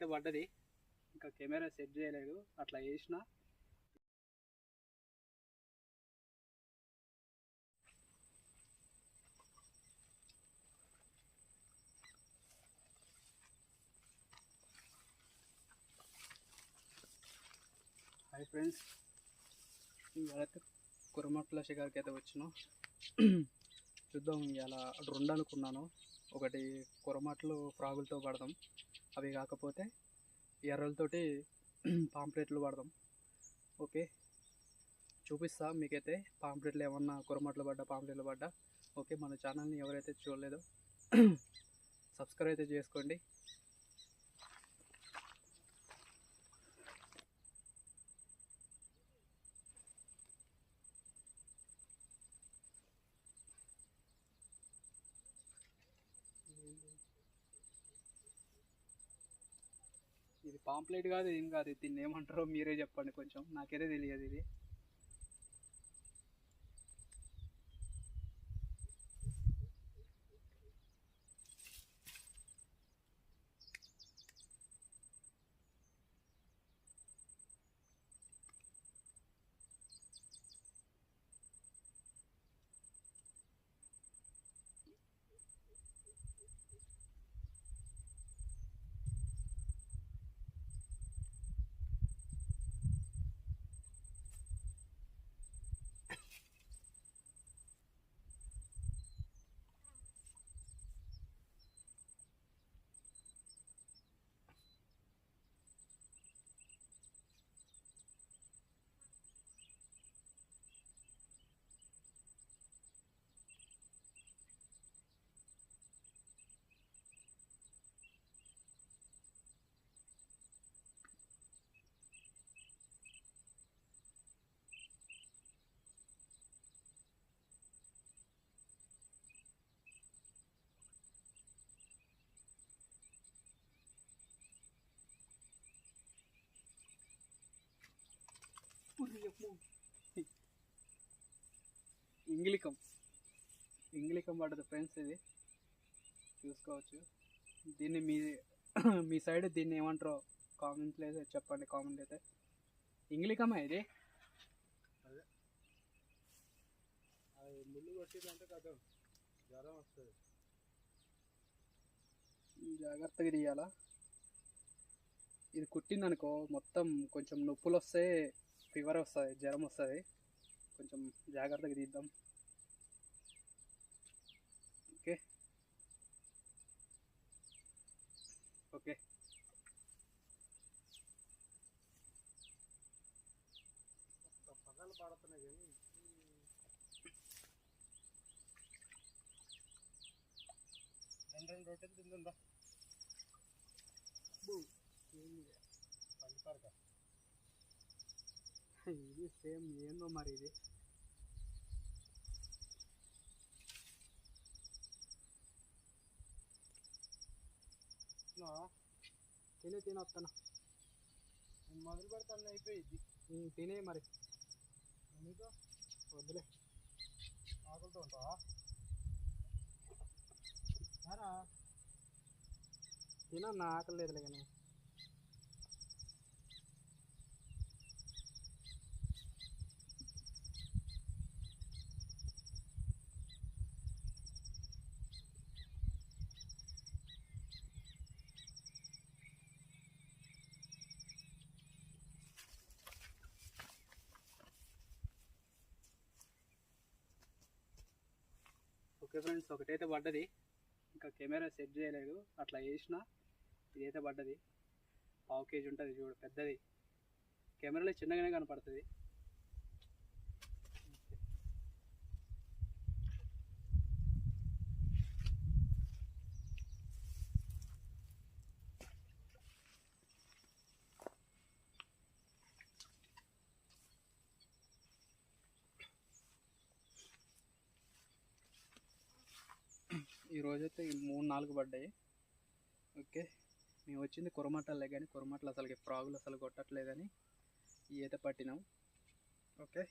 ఒకటైతే పడ్డది, ఇంకా కెమెరా సెట్ చేయలేదు, అట్లా చేసిన. హాయ్ ఫ్రెండ్స్, ఇవాళైతే కురమట్ల షికార్కి అయితే వచ్చినాం. చూద్దాం, ఇవాళ 2 అనుకున్నాను. ఒకటి కురమట్లు ఫ్రాగులతో పడదాం, అవి కాకపోతే ఎర్రలతోటి పాంప్లెట్లు పడదాం. ఓకే, చూపిస్తా మీకైతే పాంప్లెట్లు ఏమన్నా కురమట్లు పడ్డా పాంప్లెట్లు పడ్డా. ఓకే, మన ఛానల్ని ఎవరైతే చూడలేదో సబ్స్క్రైబ్ అయితే చేసుకోండి. ఇది పాంప్లెట్ కాదు, ఏం కాదు, దీన్ని ఏమంటారో మీరే చెప్పండి, కొంచెం నాకైతే తెలియదు ఇది. ఇంగ్లీకం పడ్డది ఫ్రెండ్స్, ఇది చూసుకోవచ్చు. దీన్ని మీ సైడ్ దీన్ని ఏమంటారో కామెంట్లో అయితే చెప్పండి. కామెంట్ అయితే ఇంగ్లీకమా ఇది? అదే అది ముళ్ళు కొట్టిందంటే కదా జ్వరం వస్తుంది, జాగ్రత్తగా తీయాలా. ఇది కుట్టిందనుకో మొత్తం కొంచెం నొప్పులు వస్తాయి, ఫీవర్ వస్తుంది, జ్వరం వస్తుంది. కొంచెం జాగ్రత్తగా తీద్దాం. ఓకే ఓకే పగలు పడుతున్నాయి కానీ రెండు రొట్టెలు తిందా పంచపారక. ఇది సేమ్ ఏందో మరి ఇది. తినొస్తాను, మొదలు పెడతాను అయిపోయింది. తినే మరి, నీకు వద్దులే. ఆకులతో ఉంటావా? తినన్నా, ఆకలి లేదులే కానీ. ఓకే ఫ్రెండ్స్, ఒకటైతే పడ్డది, ఇంకా కెమెరా సెట్ చేయలేదు, అట్లా చేసిన. ఇదైతే పడ్డది, 1/2 kg ఉంటుంది చూడు, పెద్దది. కెమెరాలో చిన్నగానే కనపడుతుంది. ఈరోజైతే 3-4 పడ్డాయి. ఓకే, మేము వచ్చింది కురమట్టలే, కానీ కురమట్టలు అసలు ఫ్రాగులు అసలు కొట్టట్లేదని ఇవి అయితే పట్టినాం. ఓకే.